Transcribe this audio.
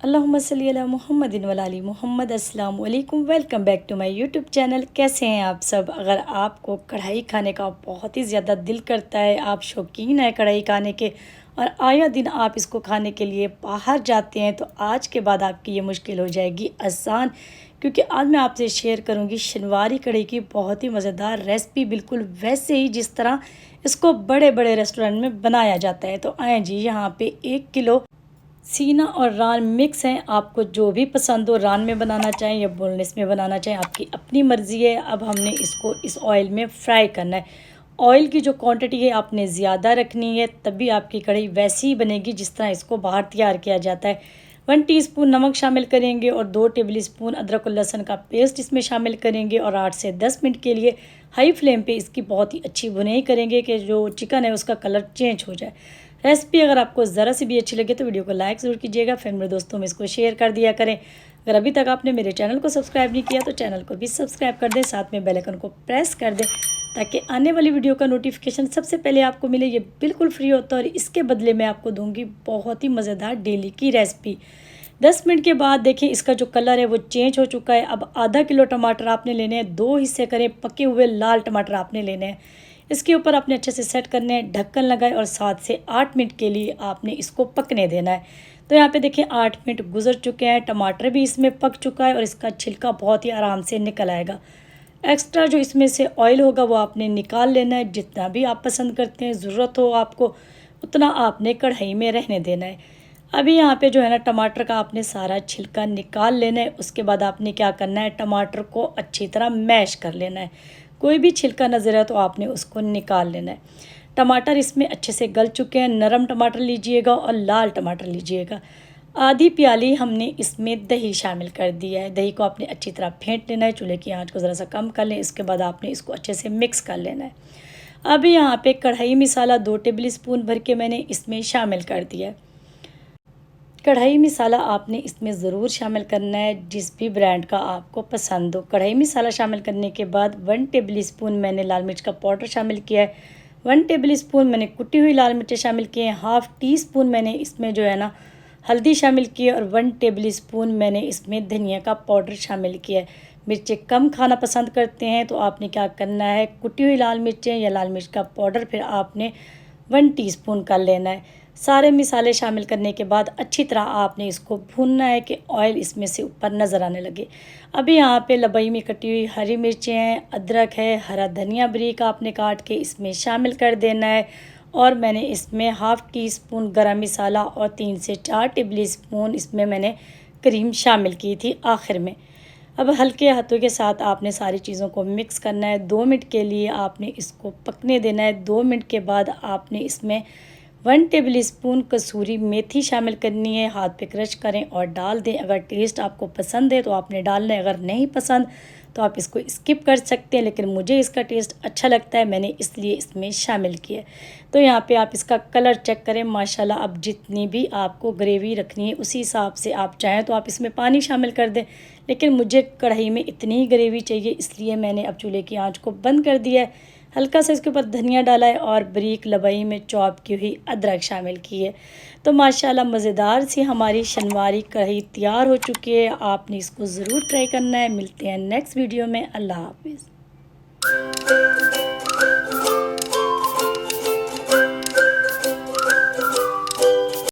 अल्लाहुम्मा सल्ली अला मुहम्मदिन व आली मुहम्मद। अस्सलाम वालेकुम, welcome back to my YouTube channel. कैसे हैं आप सब? अगर आपको कढ़ाई खाने का बहुत ही ज़्यादा दिल करता है, आप शौकीन है कढ़ाई खाने के और आया दिन आप इसको खाने के लिए बाहर जाते हैं, तो आज के बाद आपकी ये मुश्किल हो जाएगी आसान, क्योंकि आज मैं आपसे शेयर करूंगी शनवारी कढ़ाई की बहुत ही मज़ेदार रेसिपी, बिल्कुल वैसे ही जिस तरह इसको बड़े बड़े रेस्टोरेंट में बनाया जाता है। तो आए जी, यहाँ पे 1 किलो सीना और रान मिक्स हैं। आपको जो भी पसंद हो, रान में बनाना चाहें या बोनलेस में बनाना चाहें, आपकी अपनी मर्ज़ी है। अब हमने इसको इस ऑयल में फ्राई करना है। ऑयल की जो क्वांटिटी है आपने ज़्यादा रखनी है, तभी आपकी कढ़ाई वैसी ही बनेगी जिस तरह इसको बाहर तैयार किया जाता है। 1 टीस्पून नमक शामिल करेंगे और 2 टेबल स्पून अदरक और लहसुन का पेस्ट इसमें शामिल करेंगे और 8 से 10 मिनट के लिए हाई फ्लेम पे इसकी बहुत ही अच्छी भुनाई करेंगे कि जो चिकन है उसका कलर चेंज हो जाए। रेसिपी अगर आपको ज़रा सी भी अच्छी लगे तो वीडियो को लाइक ज़रूर कीजिएगा, फैमिली दोस्तों में इसको शेयर कर दिया करें। अगर अभी तक आपने मेरे चैनल को सब्सक्राइब नहीं किया तो चैनल को भी सब्सक्राइब कर दें, साथ में बेल आइकन को प्रेस कर दें ताकि आने वाली वीडियो का नोटिफिकेशन सबसे पहले आपको मिले। ये बिल्कुल फ्री होता है और इसके बदले में आपको दूंगी बहुत ही मज़ेदार डेली की रेसिपी। 10 मिनट के बाद देखें इसका जो कलर है वो चेंज हो चुका है। अब आधा किलो टमाटर आपने लेने हैं, 2 हिस्से करें, पके हुए लाल टमाटर आपने लेने हैं। इसके ऊपर आपने अच्छे से सेट करने हैं, ढक्कन लगाए और 7 से 8 मिनट के लिए आपने इसको पकने देना है। तो यहाँ पे देखिए 8 मिनट गुजर चुके हैं, टमाटर भी इसमें पक चुका है और इसका छिलका बहुत ही आराम से निकल आएगा। एक्स्ट्रा जो इसमें से ऑयल होगा वो आपने निकाल लेना है। जितना भी आप पसंद करते हैं, ज़रूरत हो आपको, उतना आपने कढ़ाई में रहने देना है। अभी यहाँ पे जो है ना टमाटर का आपने सारा छिलका निकाल लेना है। उसके बाद आपने क्या करना है, टमाटर को अच्छी तरह मैश कर लेना है। कोई भी छिलका नज़र है तो आपने उसको निकाल लेना है। टमाटर इसमें अच्छे से गल चुके हैं। नरम टमाटर लीजिएगा और लाल टमाटर लीजिएगा। आधी प्याली हमने इसमें दही शामिल कर दिया है। दही को आपने अच्छी तरह फेंट लेना है। चूल्हे की आंच को ज़रा सा कम कर लें। इसके बाद आपने इसको अच्छे से मिक्स कर लेना है। अभी यहाँ पे कढ़ाई मसाला 2 टेबल स्पून भर के मैंने इसमें शामिल कर दिया है। कढ़ाई मसाला आपने इसमें ज़रूर शामिल करना है जिस भी ब्रांड का आपको पसंद हो। कढ़ाई मसाला शामिल करने के बाद 1 टेबल स्पून मैंने लाल मिर्च का पाउडर शामिल किया है। 1 टेबल स्पून मैंने कुटी हुई लाल मिर्चें शामिल किए हैं। हाफ़ टी स्पून मैंने इसमें जो है ना हल्दी शामिल की है और 1 टेबल स्पून मैंने इसमें धनिया का पाउडर शामिल किया है। मिर्चें कम खाना पसंद करते हैं तो आपने क्या करना है, कुटी हुई लाल मिर्चें या लाल मिर्च का पाउडर फिर आपने 1 टीस्पून कर लेना है। सारे मसाले शामिल करने के बाद अच्छी तरह आपने इसको भूनना है कि ऑयल इसमें से ऊपर नज़र आने लगे। अभी यहाँ पे लबई में कटी हुई हरी मिर्चें हैं, अदरक है, हरा धनिया बारीक आपने काट के इसमें शामिल कर देना है और मैंने इसमें हाफ़ टी स्पून गरम मसाला और 3 से 4 टेबल स्पून इसमें मैंने क्रीम शामिल की थी आखिर में। अब हल्के हाथों के साथ आपने सारी चीज़ों को मिक्स करना है। 2 मिनट के लिए आपने इसको पकने देना है। 2 मिनट के बाद आपने इसमें 1 टेबल स्पून कसूरी मेथी शामिल करनी है। हाथ पे क्रश करें और डाल दें। अगर टेस्ट आपको पसंद है तो आपने डालना है, अगर नहीं पसंद तो आप इसको स्किप कर सकते हैं, लेकिन मुझे इसका टेस्ट अच्छा लगता है, मैंने इसलिए इसमें शामिल किया। तो यहाँ पे आप इसका कलर चेक करें माशाल्लाह। अब जितनी भी आपको ग्रेवी रखनी है उसी हिसाब से आप चाहें तो आप इसमें पानी शामिल कर दें, लेकिन मुझे कढ़ाई में इतनी ही ग्रेवी चाहिए, इसलिए मैंने अब चूल्हे की आँच को बंद कर दिया है। हल्का सा इसके ऊपर धनिया डाला है और बारीक लबई में चॉप की हुई अदरक शामिल की है। तो माशाल्लाह मज़ेदार सी हमारी शनवारी कढ़ाई तैयार हो चुकी है। आपने इसको ज़रूर ट्राई करना है। मिलते हैं नेक्स्ट वीडियो में। अल्लाह हाफिज़।